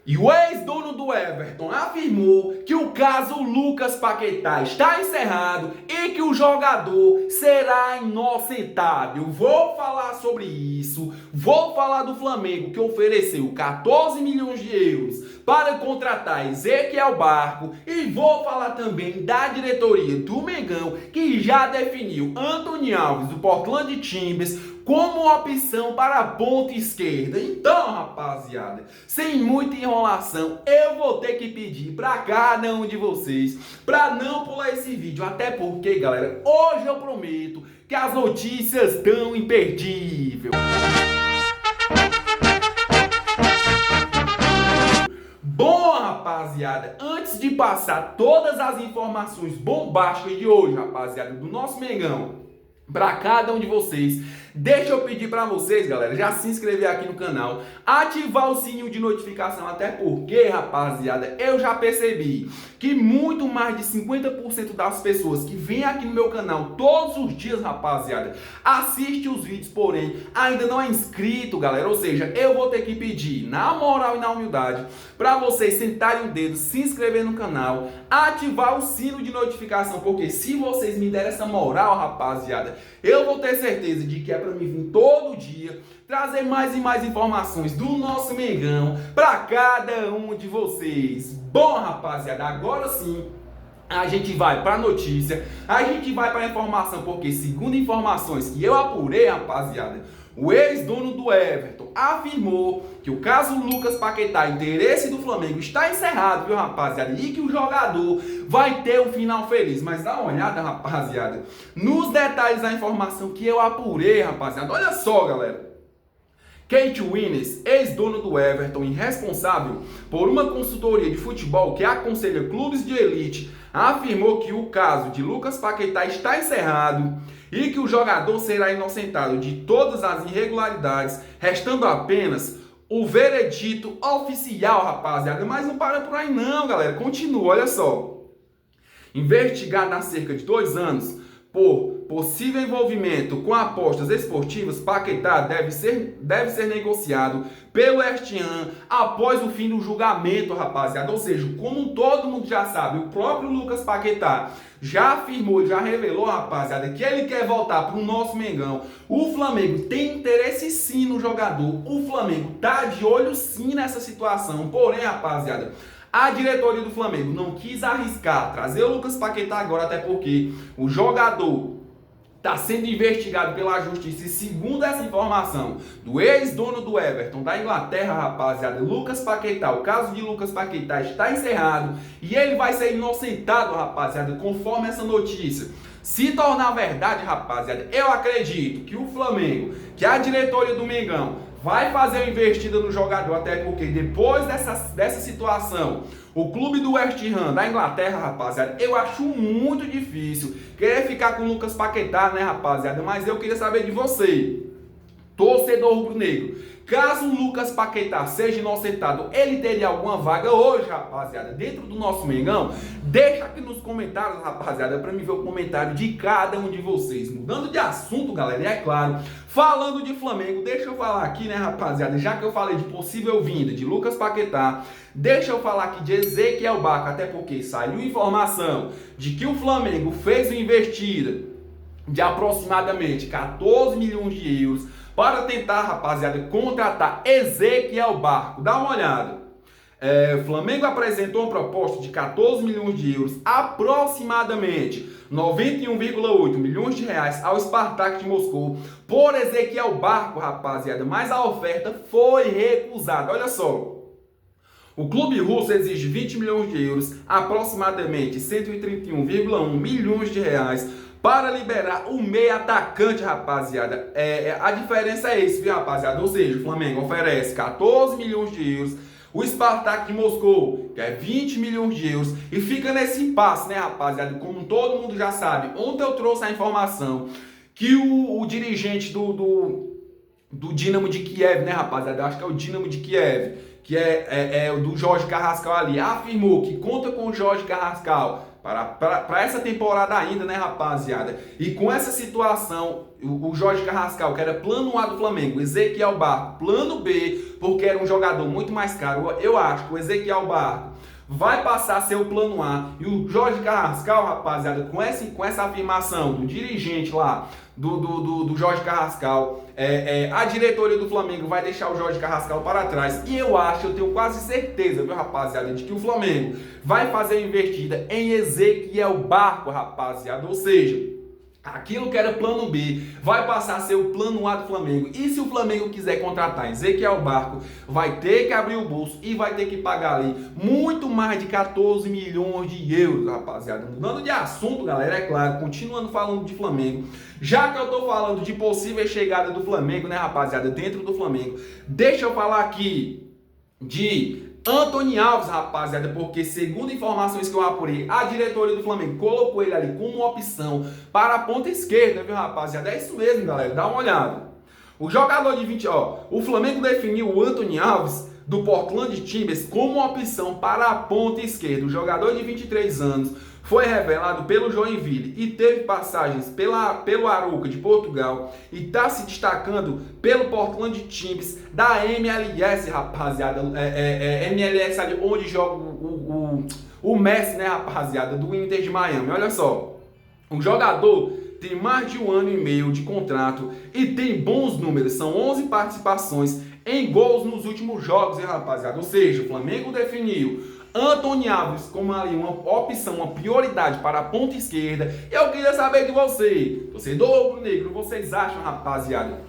E o ex-dono do Everton afirmou que o caso Lucas Paquetá está encerrado e que o jogador será inocentado. Eu vou falar sobre isso, vou falar do Flamengo que ofereceu 14 milhões de euros para contratar Ezequiel Barco e vou falar também da diretoria do Mengão que já definiu Antony Alves do Portland Timbers como opção para a ponta esquerda. Então, rapaziada, sem muita enrolação, eu vou ter que pedir para cada um de vocês para não pular esse vídeo, até porque, galera, hoje eu prometo que as notícias estão imperdíveis. Bom, rapaziada, antes de passar todas as informações bombásticas de hoje, rapaziada, do nosso Mengão, para cada um de vocês, deixa eu pedir para vocês, galera, já se inscrever aqui no canal, ativar o sininho de notificação, até porque, rapaziada, eu já percebi que muito mais de 50% das pessoas que vêm aqui no meu canal todos os dias, rapaziada, assiste os vídeos, porém, ainda não é inscrito, galera, ou seja, eu vou ter que pedir, na moral e na humildade, para vocês sentarem o dedo, se inscrever no canal, ativar o sino de notificação, porque se vocês me derem essa moral, rapaziada, eu vou ter certeza de que é para mim vir todo dia trazer mais e mais informações do nosso Mengão para cada um de vocês. Bom, rapaziada, agora sim a gente vai para a notícia, a gente vai para a informação, porque segundo informações que eu apurei, rapaziada, o ex-dono do Everton afirmou que o caso Lucas Paquetá, interesse do Flamengo, está encerrado, viu, rapaziada? E que o jogador vai ter um final feliz. Mas dá uma olhada, rapaziada, nos detalhes da informação que eu apurei, rapaziada. Olha só, galera. Kate Winners, ex-dono do Everton e responsável por uma consultoria de futebol que aconselha clubes de elite, afirmou que o caso de Lucas Paquetá está encerrado e que o jogador será inocentado de todas as irregularidades, restando apenas o veredito oficial, rapaziada. Mas não para por aí não, galera. Continua, olha só. Investigado há cerca de 2 anos por possível envolvimento com apostas esportivas, Paquetá deve ser negociado pelo West Ham após o fim do julgamento, rapaziada. Ou seja, como todo mundo já sabe, o próprio Lucas Paquetá já afirmou, já revelou, rapaziada, que ele quer voltar para o nosso Mengão. O Flamengo tem interesse sim no jogador, o Flamengo tá de olho sim nessa situação, porém, rapaziada, a diretoria do Flamengo não quis arriscar trazer o Lucas Paquetá agora, até porque o jogador está sendo investigado pela justiça e segundo essa informação do ex-dono do Everton da Inglaterra, rapaziada, Lucas Paquetá, o caso de Lucas Paquetá está encerrado e ele vai ser inocentado, rapaziada, conforme essa notícia se tornar verdade, rapaziada. Eu acredito que o Flamengo, que a diretoria do Mengão vai fazer uma investida no jogador, até porque depois dessa situação, o clube do West Ham da Inglaterra, rapaziada, eu acho muito difícil querer ficar com o Lucas Paquetá, né, rapaziada? Mas eu queria saber de você, torcedor rubro-negro. Caso o Lucas Paquetá seja inocentado, ele teria alguma vaga hoje, rapaziada, dentro do nosso Mengão? Deixa aqui nos comentários, rapaziada, para mim ver o comentário de cada um de vocês. Mudando de assunto, galera, e é claro, falando de Flamengo, deixa eu falar aqui, né, rapaziada, já que eu falei de possível vinda de Lucas Paquetá, deixa eu falar aqui de Ezequiel Barco, até porque saiu informação de que o Flamengo fez uma investida de aproximadamente 14 milhões de euros para tentar, rapaziada, contratar Ezequiel Barco. Dá uma olhada. O Flamengo apresentou uma proposta de 14 milhões de euros, aproximadamente 91,8 milhões de reais ao Spartak de Moscou por Ezequiel Barco, rapaziada, mas a oferta foi recusada. Olha só. O clube russo exige 20 milhões de euros, aproximadamente 131,1 milhões de reais, para liberar o meio atacante, rapaziada. A diferença é isso, viu, rapaziada? Ou seja, o Flamengo oferece 14 milhões de euros, o Spartak de Moscou quer 20 milhões de euros, e fica nesse impasse, né, rapaziada? Como todo mundo já sabe, ontem eu trouxe a informação que o dirigente do Dinamo de Kiev, né, rapaziada? Eu acho que é o Dinamo de Kiev, que é o do Jorge Carrascal ali, afirmou que conta com o Jorge Carrascal para essa temporada ainda, né, rapaziada? E com essa situação, o Jorge Carrascal, que era plano A do Flamengo, Ezequiel Barco, plano B, porque era um jogador muito mais caro, eu acho que o Ezequiel Barco vai passar a ser o plano A. E o Jorge Carrascal, rapaziada, com essa afirmação do dirigente lá, do Jorge Carrascal, a diretoria do Flamengo vai deixar o Jorge Carrascal para trás. E eu tenho quase certeza, viu, rapaziada, de que o Flamengo vai fazer a investida em Ezequiel Barco, rapaziada. Ou seja, aquilo que era plano B vai passar a ser o plano A do Flamengo. E se o Flamengo quiser contratar Ezequiel Barco, vai ter que abrir o bolso e vai ter que pagar ali muito mais de 14 milhões de euros, rapaziada. Mudando de assunto, galera, é claro, continuando falando de Flamengo. Já que eu tô falando de possível chegada do Flamengo, né, rapaziada, dentro do Flamengo, deixa eu falar aqui de Antony Alves, rapaziada, porque segundo informações que eu apurei, a diretoria do Flamengo colocou ele ali como opção para a ponta esquerda, viu, rapaziada? É isso mesmo, galera, dá uma olhada. O jogador de 20, o Flamengo definiu o Antony Alves do Portland Timbers como opção para a ponta esquerda. O jogador de 23 anos foi revelado pelo Joinville e teve passagens pelo Arouca de Portugal e está se destacando pelo Portland Timbers da MLS, rapaziada. MLS ali onde joga o Messi, né, rapaziada, do Inter de Miami. Olha só, o jogador tem mais de 1 ano e meio de contrato e tem bons números, são 11 participações em gols nos últimos jogos, hein, rapaziada. Ou seja, o Flamengo definiu Antony Alves como ali uma opção, uma prioridade para a ponta esquerda. Eu queria saber de você, torcedor rubro-negro, vocês acham, rapaziada,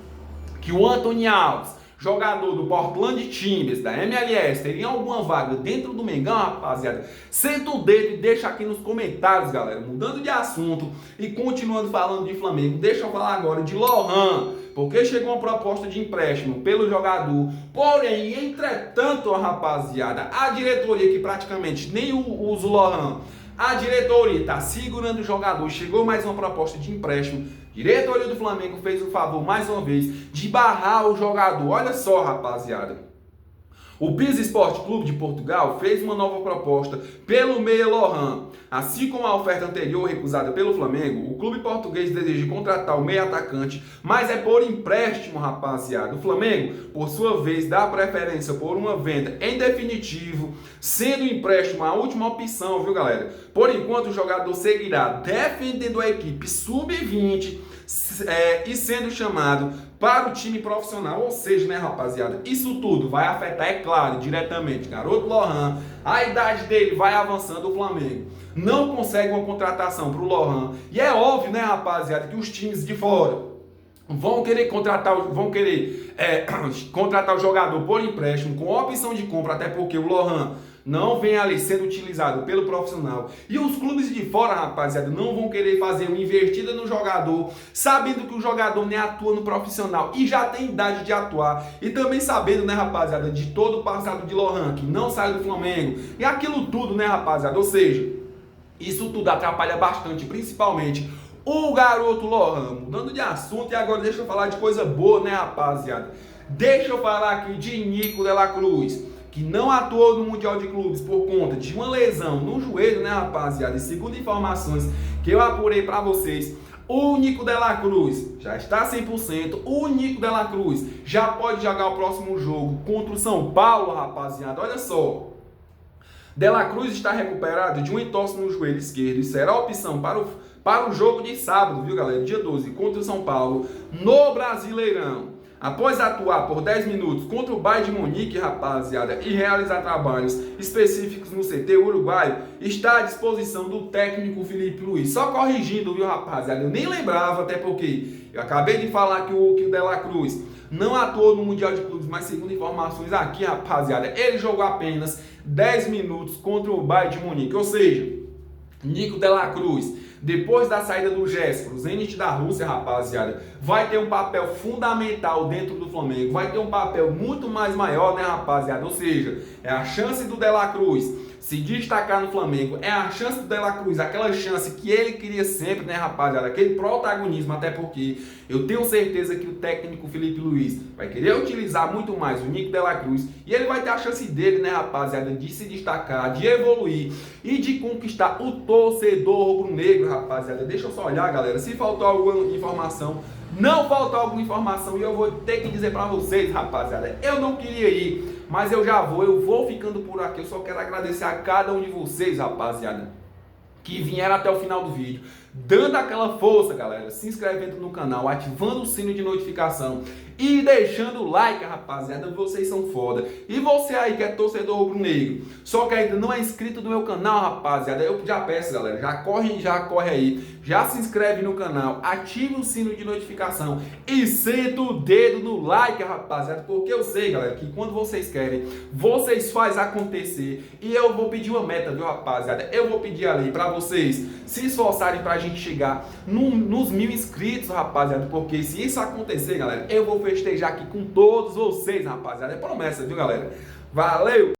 que o Antony Alves, jogador do Portland Timbers, da MLS, teria alguma vaga dentro do Mengão, rapaziada? Senta o dedo e deixa aqui nos comentários, galera. Mudando de assunto e continuando falando de Flamengo, deixa eu falar agora de Lohan, porque chegou uma proposta de empréstimo pelo jogador. Porém, entretanto, rapaziada, a diretoria, que praticamente nem usa o Lohan, a diretoria está segurando o jogador. Chegou mais uma proposta de empréstimo. Diretoria do Flamengo fez o favor, mais uma vez, de barrar o jogador. Olha só, rapaziada. O Pisa Esporte Clube de Portugal fez uma nova proposta pelo meia Lohan. Assim como a oferta anterior recusada pelo Flamengo, o clube português deseja contratar o meia atacante, mas é por empréstimo, rapaziada. O Flamengo, por sua vez, dá preferência por uma venda em definitivo, sendo o empréstimo a última opção, viu, galera? Por enquanto, o jogador seguirá defendendo a equipe sub-20 e sendo chamado para o time profissional. Ou seja, né, rapaziada, isso tudo vai afetar, é claro, diretamente garoto Lohan. A idade dele vai avançando. O Flamengo não consegue uma contratação para o Lohan, e é óbvio, né, rapaziada, que os times de fora vão querer contratar o jogador por empréstimo com opção de compra, até porque o Lohan não vem ali sendo utilizado pelo profissional. E os clubes de fora, rapaziada, não vão querer fazer uma investida no jogador, sabendo que o jogador nem atua no profissional e já tem idade de atuar. E também sabendo, né, rapaziada, de todo o passado de Lohan, que não sai do Flamengo. E aquilo tudo, né, rapaziada? Ou seja, isso tudo atrapalha bastante, principalmente o garoto Lohan. Mudando de assunto, e agora deixa eu falar de coisa boa, né, rapaziada? Deixa eu falar aqui de Nico de la Cruz, que não atuou no Mundial de Clubes por conta de uma lesão no joelho, né, rapaziada? E segundo informações que eu apurei para vocês, o Nico de la Cruz já está 100%. O Nico de la Cruz já pode jogar o próximo jogo contra o São Paulo, rapaziada. Olha só. De la Cruz está recuperado de um entorse no joelho esquerdo e será opção para o jogo de sábado, viu, galera? Dia 12, contra o São Paulo, no Brasileirão. Após atuar por 10 minutos contra o Bayern de Munique, rapaziada, e realizar trabalhos específicos no CT uruguaio, está à disposição do técnico Felipe Luiz. Só corrigindo, viu, rapaziada? Eu nem lembrava, até porque eu acabei de falar que o De la Cruz não atuou no Mundial de Clubes, mas segundo informações aqui, rapaziada, ele jogou apenas 10 minutos contra o Bayern de Munique. Ou seja, Nico de la Cruz, depois da saída do Jéssica, o Zenit da Rússia, rapaziada, vai ter um papel fundamental dentro do Flamengo, vai ter um papel muito mais maior, né, rapaziada? Ou seja, é a chance do De la Cruz se destacar no Flamengo, é a chance do De La Cruz, aquela chance que ele queria sempre, né, rapaziada? Aquele protagonismo, até porque eu tenho certeza que o técnico Felipe Luiz vai querer utilizar muito mais o Nico De La Cruz e ele vai ter a chance dele, né, rapaziada, de se destacar, de evoluir e de conquistar o torcedor rubro-negro, rapaziada. Deixa eu só olhar, galera, se faltou alguma informação. Não faltou alguma informação e eu vou ter que dizer pra vocês, rapaziada, eu não queria ir, mas eu vou ficando por aqui. Eu só quero agradecer a cada um de vocês, rapaziada, que vieram até o final do vídeo, dando aquela força, galera, se inscrevendo no canal, ativando o sino de notificação e deixando o like, rapaziada, vocês são foda. E você aí que é torcedor rubro-negro, só que ainda não é inscrito no meu canal, rapaziada, eu já peço, galera, já corre aí, já se inscreve no canal, ative o sino de notificação e senta o dedo no like, rapaziada, porque eu sei, galera, que quando vocês querem, vocês fazem acontecer. E eu vou pedir uma meta, viu, rapaziada? Eu vou pedir ali pra vocês se esforçarem pra gente chegar nos 1000 inscritos, rapaziada, porque se isso acontecer, galera, eu vou festejar aqui com todos vocês, rapaziada. É promessa, viu, galera? Valeu!